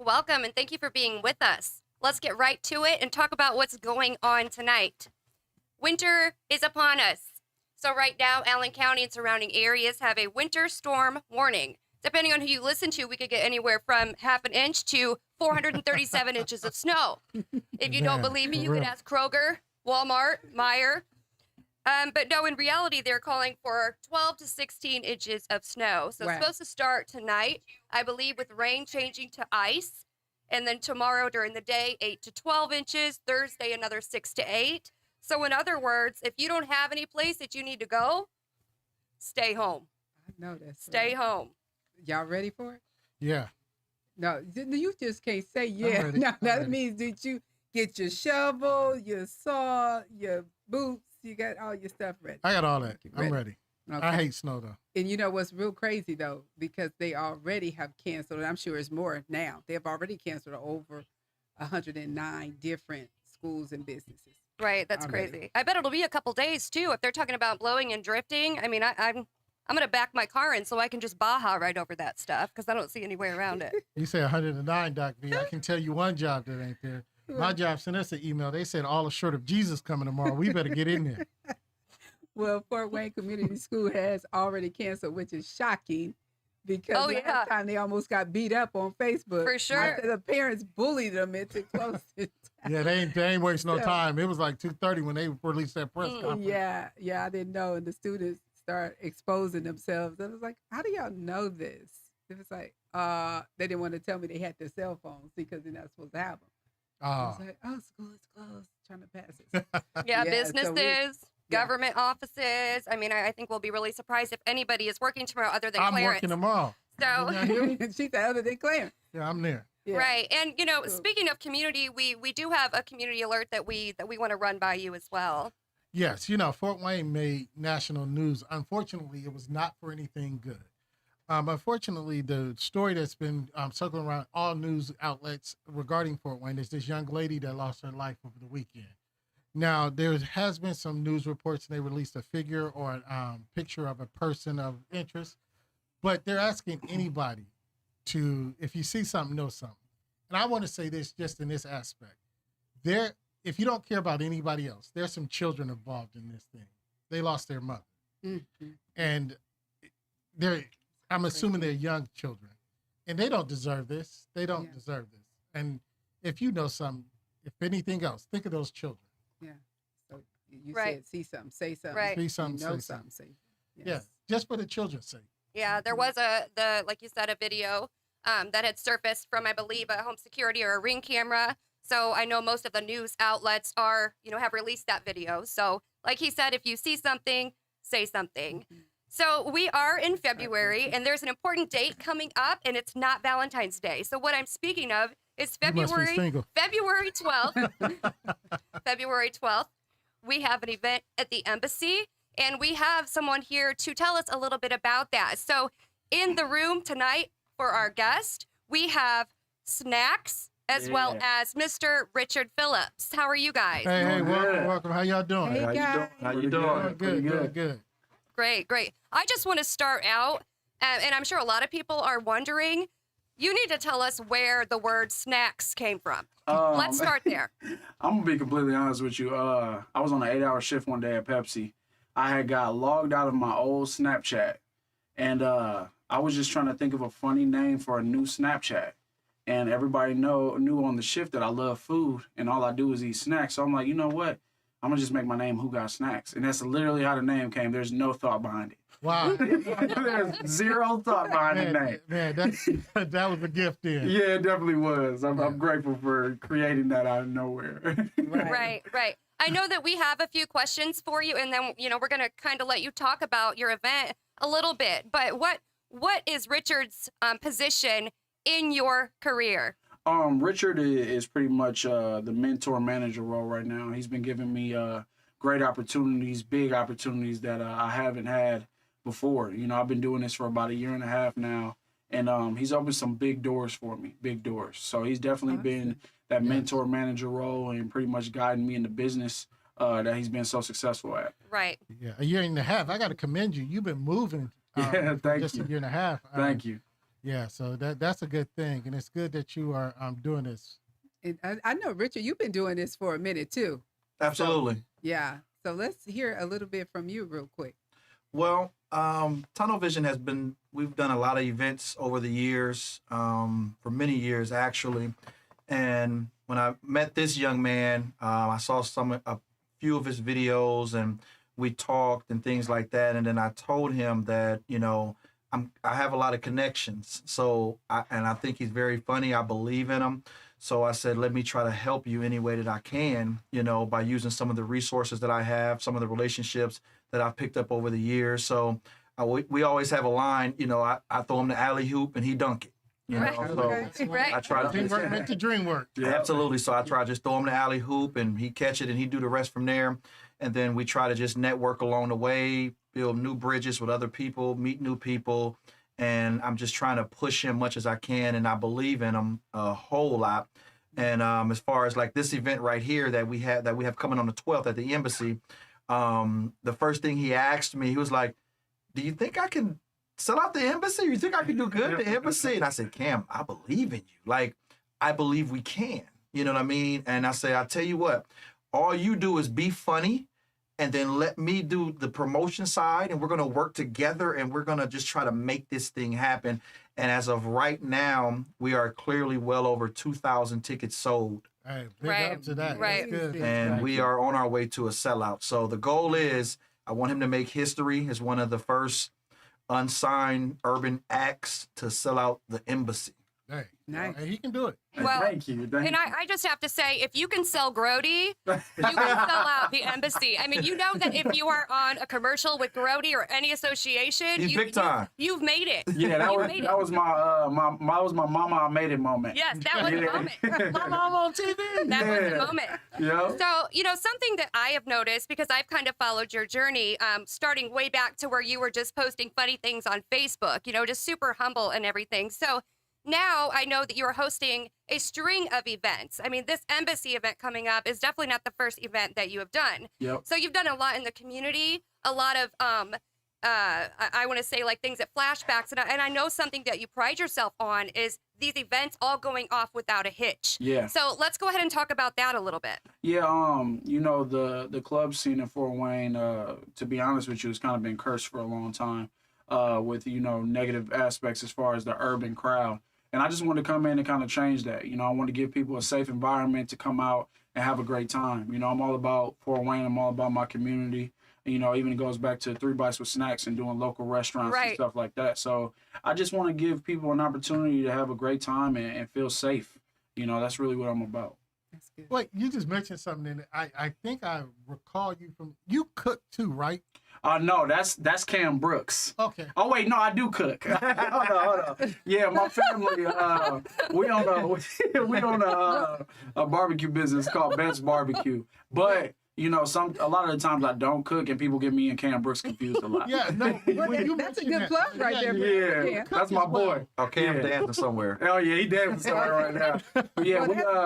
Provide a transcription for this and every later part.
Welcome, and thank you for being with us. Let's get right to it and talk about what's going on tonight. Winter is upon us. So right now, Allen County and surrounding areas have a winter storm warning. Depending on who you listen to, we could get anywhere from half an inch to 437 inches of snow. If you don't believe me, you could ask Kroger, Walmart, Meijer. But no, in reality, they're calling for 12 to 16 inches of snow. So it's supposed to start tonight, I believe, with rain changing to ice. And then tomorrow during the day, 8 to 12 inches. Thursday, another 6 to 8. So in other words, if you don't have any place that you need to go, stay home. I know that's Stay home. Y'all ready for it? Yeah. No, you just can't say yeah. No, that means that you get your shovel, your saw, your boots. You got all your stuff ready. I got all that. I'm ready. Okay. I hate snow, though. And you know what's real crazy, though? Because they already have canceled, and I'm sure it's more now. They have already canceled over 109 different schools and businesses. Right, that's crazy. I bet it'll be a couple days, too. If they're talking about blowing and drifting, I mean, I'm going to back my car in so I can just Baja right over that stuff because I don't see any way around it. You say 109, Doc B. I can tell you one job that ain't there. My job sent us an email. They said all short of Jesus coming tomorrow. We better get in there. Well, Fort Wayne Community School has already canceled, which is shocking because last time they almost got beat up on Facebook. For sure. After the parents bullied them into closing. Yeah, they ain't wasting no time. It was like 2:30 when they released that press conference. Yeah, I didn't know. And the students start exposing themselves. I was like, how do y'all know this? It was like, they didn't want to tell me they had their cell phones because they're not supposed to have them. I was like, school is closed, trying to pass it. Yeah, businesses, government offices. I mean, I think we'll be really surprised if anybody is working tomorrow other than Clarence. I'm working tomorrow. So she said other than Clarence. Yeah, I'm there. Yeah. Right. And, you know, speaking of community, we do have a community alert that we want to run by you as well. Yes, you know, Fort Wayne made national news. Unfortunately, it was not for anything good. Unfortunately, the story that's been circling around all news outlets regarding Fort Wayne is this young lady that lost her life over the weekend. Now, there has been some news reports, and they released a figure or a picture of a person of interest, but they're asking anybody to, if you see something, know something. And I want to say this just in this aspect. If you don't care about anybody else, there's some children involved in this thing. They lost their mother. Mm-hmm. And I'm assuming they're young children. And they don't deserve this. They don't deserve this. And if you know something, if anything else, think of those children. Yeah. So you said see something, say something. Right. See something, know say something. something. Yes. Yeah, just for the children's sake. Yeah, there was like you said, a video that had surfaced from, I believe, a home security or a Ring camera. So I know most of the news outlets have released that video. So like he said, if you see something, say something. Mm-hmm. So we are in February, and there's an important date coming up, and it's not Valentine's Day. So what I'm speaking of is February 12th. February 12th, we have an event at the embassy, and we have someone here to tell us a little bit about that. So in the room tonight for our guest, we have snacks as well as Mr. Richard Phillips. How are you guys? Hey, welcome. How y'all doing? Hey, guys. How you doing? Good. Great. I just want to start out, and I'm sure a lot of people are wondering, you need to tell us where the word snacks came from. Let's start there. I'm going to be completely honest with you. I was on an 8-hour shift one day at Pepsi. I had got logged out of my old Snapchat, and I was just trying to think of a funny name for a new Snapchat. And everybody knew on the shift that I love food, and all I do is eat snacks. So I'm like, you know what? I'm going to just make my name Who Got Snacks. And that's literally how the name came. There's no thought behind it. Wow. There's zero thought behind the name. Man, that was a gift then. Yeah, it definitely was. I'm grateful for creating that out of nowhere. Right. I know that we have a few questions for you, and then, we're going to kind of let you talk about your event a little bit. But what is Richard's position in your career? Richard is pretty much the mentor manager role right now. He's been giving me great opportunities, big opportunities that I haven't had before. I've been doing this for about 1.5 years now, and he's opened some big doors for me, big doors. So he's definitely been that mentor manager role and pretty much guiding me in the business that he's been so successful at. Right. Yeah, 1.5 years. I got to commend you. You've been moving. Thank just you. 1.5 years. Thank you. Yeah, so that's a good thing, and it's good that you are doing this. And I know, Richard, you've been doing this for a minute too. Absolutely. Yeah. So let's hear a little bit from you real quick. Well, Tunnel Vision we've done a lot of events over the years, for many years actually. And when I met this young man, I saw a few of his videos and we talked and things like that. And then I told him that, I have a lot of connections. So, I think he's very funny. I believe in him. So I said, let me try to help you any way that I can, by using some of the resources that I have, some of the relationships that I've picked up over the years. So we always have a line, I throw him the alley hoop and he dunk it. Right. So Right. I try to Teamwork meant to dream work. Yeah, absolutely. So I try to just throw him the alley hoop and he catch it and he do the rest from there. And then we try to just network along the way, build new bridges with other people, meet new people. And I'm just trying to push him much as I can. And I believe in him a whole lot. And as far as like this event right here that we have coming on the 12th at the embassy, the first thing he asked me, he was like, do you think I can sell out the embassy? You think I can do good at the embassy? And I said, Cam, I believe in you. Like, I believe we can. You know what I mean? And I say, I'll tell you what, all you do is be funny and then let me do the promotion side and we're going to work together and we're going to just try to make this thing happen. And as of right now, we are clearly well over 2,000 tickets sold. Hey, big Right. up to that. Right. That's good. And we are on our way to a sellout. So the goal is I want him to make history as one of the first unsigned urban acts to sell out the embassy. Hey, Nice. hey, he can do it. Well, Thank you. And I just have to say, if you can sell Grody, you can sell out the embassy. I mean, you know that if you are on a commercial with Grody or any association, He's big time. You've made it. Yeah, that You've was made it. that was my mama I made it moment. Yes, that was the moment. My mom on TV. That was the Yeah. moment. Yeah. So, something that I have noticed, because I've kind of followed your journey, starting way back to where you were just posting funny things on Facebook, just super humble and everything. So now I know that you're hosting a string of events. I mean, this embassy event coming up is definitely not the first event that you have done. Yep. So you've done a lot in the community, a lot of, I want to say like things at flashbacks. And I know something that you pride yourself on is these events all going off without a hitch. Yeah. So let's go ahead and talk about that a little bit. Yeah, the club scene in Fort Wayne, to be honest with you, has kind of been cursed for a long time, with, negative aspects as far as the urban crowd. And I just wanted to come in and kind of change that. I want to give people a safe environment to come out and have a great time. I'm all about Fort Wayne. I'm all about my community. Even it goes back to 3 Bites with Snacks and doing local restaurants Right. and stuff like that. So I just want to give people an opportunity to have a great time and feel safe. That's really what I'm about. That's good. Wait, you just mentioned something that I think I recall you cook too, right? No, that's Cam Brooks. Okay. Oh wait, no, I do cook. hold on. Yeah, my family. We own a barbecue business called Ben's Barbecue. But a lot of the times I don't cook, and people get me and Cam Brooks confused a lot. Yeah, no. when you That's a mentioned good that- plug right there. Yeah, Yeah. that's my boy. Oh, Cam's Yeah. dancing somewhere. Oh yeah, he dancing somewhere right now. But yeah,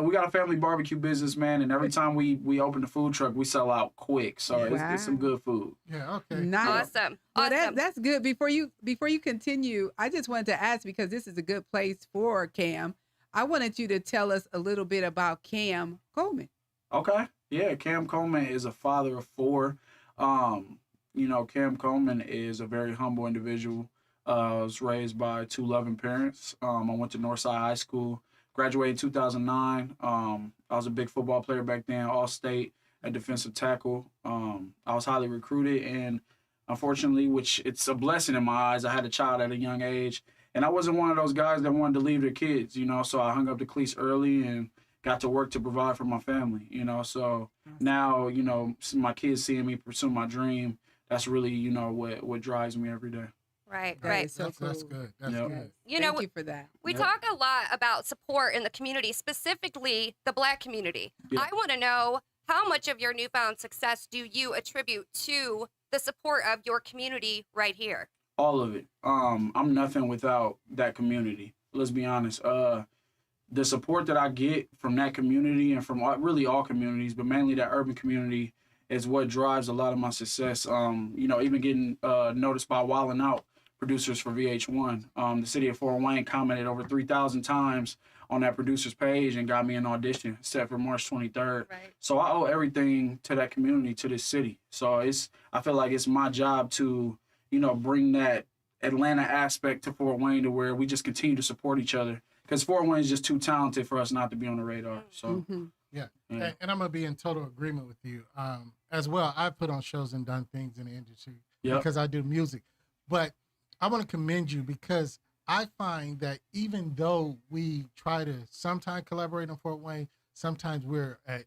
we got a family barbecue business, man, and every time we open the food truck, we sell out quick. So it's some good food. Yeah, okay. Nice. Awesome. Well, Awesome. that's good. Before you continue, I just wanted to ask, because this is a good place for Cam. I wanted you to tell us a little bit about Kam Coleman. Okay. Yeah, Cam Coleman is a father of 4. Cam Coleman is a very humble individual. I was raised by 2 loving parents. I went to Northside High School, graduated in 2009. I was a big football player back then, all-state at defensive tackle. I was highly recruited, and unfortunately, which it's a blessing in my eyes, I had a child at a young age. And I wasn't one of those guys that wanted to leave their kids, so I hung up the cleats early and got to work to provide for my family, So now, my kids seeing me pursue my dream, that's really, what drives me every day. Right, That right. is so That's cool. good. That's Yep. good. Thank you for that. We Yep. talk a lot about support in the community, specifically the Black community. Yeah. I want to know, how much of your newfound success do you attribute to the support of your community right here? All of it. I'm nothing without that community. Let's be honest. The support that I get from that community and from really all communities, but mainly that urban community, is what drives a lot of my success. Even getting noticed by Wildin' Out producers for VH1. The city of Fort Wayne commented over 3,000 times on that producer's page and got me an audition set for March 23rd. Right. So I owe everything to that community, to this city. So I feel like it's my job to, bring that Atlanta aspect to Fort Wayne to where we just continue to support each other. Because Fort Wayne is just too talented for us not to be on the radar. So, Yeah. Yeah. And I'm going to be in total agreement with you. As well, I've put on shows and done things in the industry because I do music. But I want to commend you because I find that even though we try to sometimes collaborate in Fort Wayne, sometimes we're at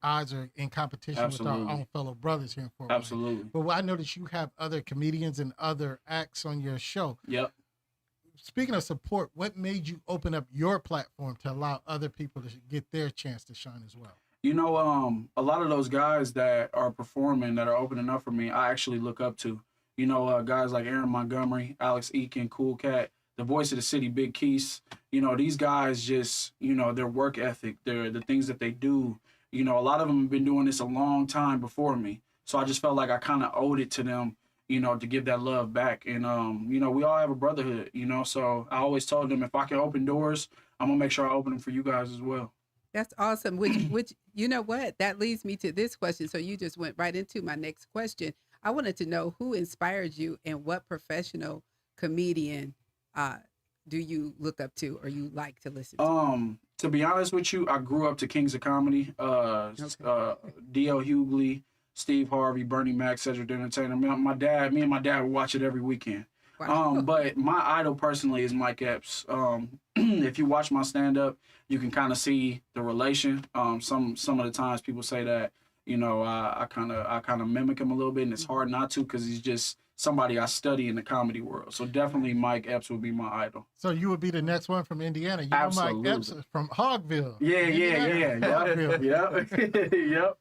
odds or in competition with our own fellow brothers here in Fort Wayne. absolutely. But I notice you have other comedians and other acts on your show. Yep. Speaking of support, what made you open up your platform to allow other people to get their chance to shine as well? A lot of those guys that are performing, that are opening up for me, I actually look up to. Guys like Aaron Montgomery, Alex Eakin, Cool Cat, the voice of the city, Big Keese. These guys just, their work ethic, the things that they do. A lot of them have been doing this a long time before me. So I just felt like I kind of owed it to them, to give that love back. And, we all have a brotherhood, so I always told them if I can open doors, I'm going to make sure I open them for you guys as well. That's awesome. Which you know what? That leads me to this question. So you just went right into my next question. I wanted to know who inspired you and what professional comedian do you look up to or you like to listen to? To be honest with you, I grew up to Kings of Comedy, D.L. Hughley, Steve Harvey, Bernie Mac, Cedric the Entertainer. Me and my dad would watch it every weekend. Wow. But my idol personally is Mike Epps. If you watch my stand-up, you can kind of see the relation. Some of the times people say that, I kind of mimic him a little bit, and it's hard not to because he's just somebody I study in the comedy world. So definitely Mike Epps would be my idol. So you would be the next one from Indiana. You know Absolutely. Mike Epps from Hogville. Yeah. Hogville.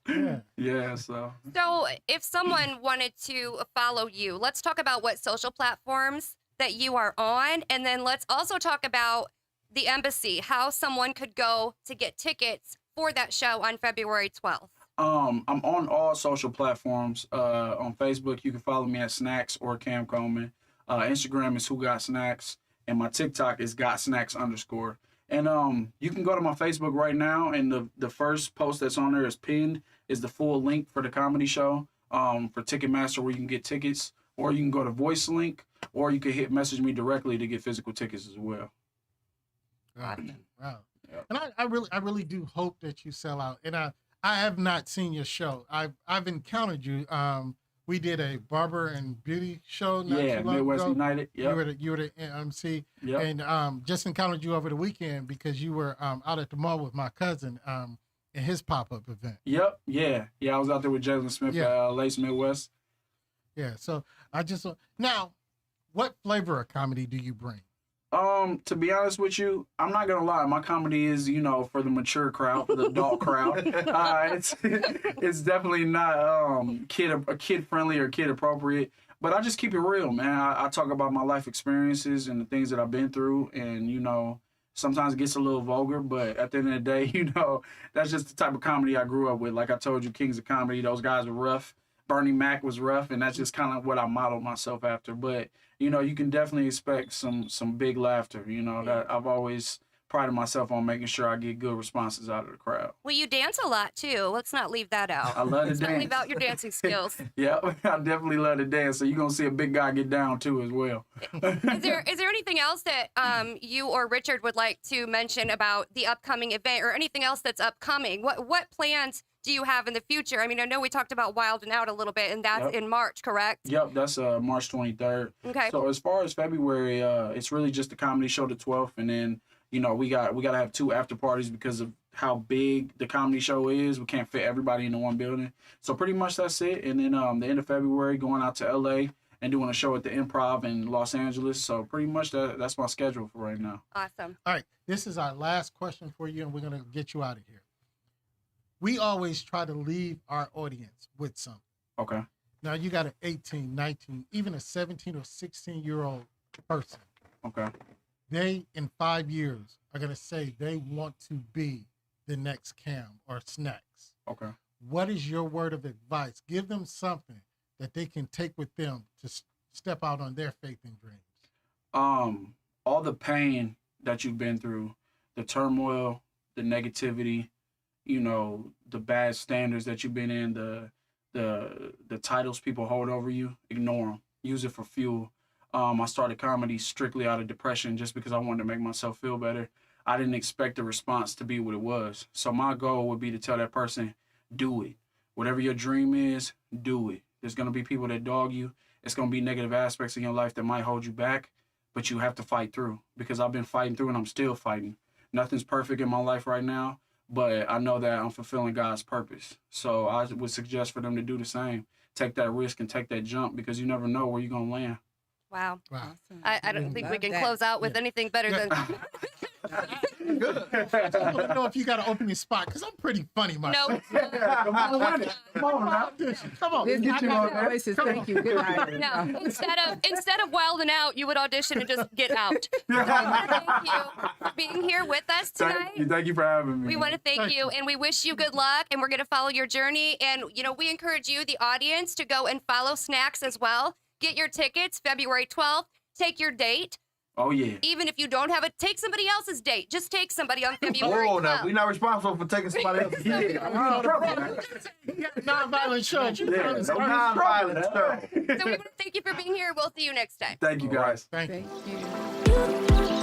Yep. Yeah, so. So if someone wanted to follow you, let's talk about what social platforms that you are on. And then let's also talk about the embassy, how someone could go to get tickets for that show on February 12th. I'm on all social platforms. On Facebook, you can follow me at Snacks or Cam Coleman. Instagram is Who Got Snacks, and my TikTok is Got Snacks _. And you can go to my Facebook right now, and the first post that's on there is pinned is the full link for the comedy show. For Ticketmaster, where you can get tickets, or you can go to Voice Link, or you can message me directly to get physical tickets as well. Wow. Yeah. And I really do hope that you sell out. And I have not seen your show. I've encountered you. We did a barber and beauty show not too long Midwest ago. United. Yep. You were the MC. Yep. And just encountered you over the weekend because you were out at the mall with my cousin in his pop-up event. Yep. Yeah. I was out there with Jalen Smith at Lace Midwest. Yeah. So now, what flavor of comedy do you bring? To be honest with you, I'm not gonna lie. My comedy is, for the mature crowd, for the adult crowd. It's definitely not kid friendly or kid appropriate. But I just keep it real, man. I talk about my life experiences and the things that I've been through, and sometimes it gets a little vulgar. But at the end of the day, that's just the type of comedy I grew up with. Like I told you, Kings of Comedy, those guys were rough. Bernie Mac was rough, and that's just kind of what I modeled myself after. But you can definitely expect some big laughter. That I've always prided myself on making sure I get good responses out of the crowd. Well, you dance a lot too. Let's not leave that out. I love to Let's not dance. leave out your dancing skills. Yeah, I definitely love to dance. So you're gonna see a big guy get down too as well. Is there anything else that you or Richard would like to mention about the upcoming event or anything else that's upcoming? What plans do you have in the future? I mean, I know we talked about Wild and Out a little bit, and that's in March, correct? Yep, that's March 23rd. Okay. So as far as February, it's really just the comedy show the 12th, and then we gotta have 2 after parties because of how big the comedy show is. We can't fit everybody into one building. So pretty much that's it. And then the end of February, going out to LA and doing a show at the Improv in Los Angeles. So pretty much that's my schedule for right now. Awesome. All right. This is our last question for you, and we're going to get you out of here. We always try to leave our audience with something. Okay. Now, you got an 18, 19, even a 17 or 16-year-old person. Okay. They, in 5 years, are going to say they want to be the next Cam or Snacks. Okay. What is your word of advice? Give them something that they can take with them to step out on their faith and dreams. All the pain that you've been through, the turmoil, the negativity, you know, the bad standards that you've been in, the titles people hold over you, ignore them. Use it for fuel. I started comedy strictly out of depression just because I wanted to make myself feel better. I didn't expect the response to be what it was. So my goal would be to tell that person, do it. Whatever your dream is, do it. There's going to be people that dog you. It's going to be negative aspects in your life that might hold you back, but you have to fight through, because I've been fighting through and I'm still fighting. Nothing's perfect in my life right now, but I know that I'm fulfilling God's purpose. So I would suggest for them to do the same. Take that risk and take that jump, because you never know where you're going to land. Wow. Awesome. I don't think we Love can that. close out with anything better than Good. I don't know if you got to open your spot because I'm pretty funny myself. no. Come on, now. Come on. This Get you on there. voices. Thank you. Good night. No, instead of wilding out, you would audition and just get out. Thank you for being here with us tonight. Thank you for having me. We want to thank you, and we wish you good luck, and we're going to follow your journey. And, you know, we encourage you, the audience, to go and follow Snacks as well. Get your tickets February 12th. Take your date. Oh, yeah. Even if you don't have it, take somebody else's date. Just take somebody on February 12th. Oh, now we're not responsible for taking somebody else's. Non-violent show. No non-violent show. So we want to thank you for being here. We'll see you next time. Thank you, guys. Thank you. Thank you.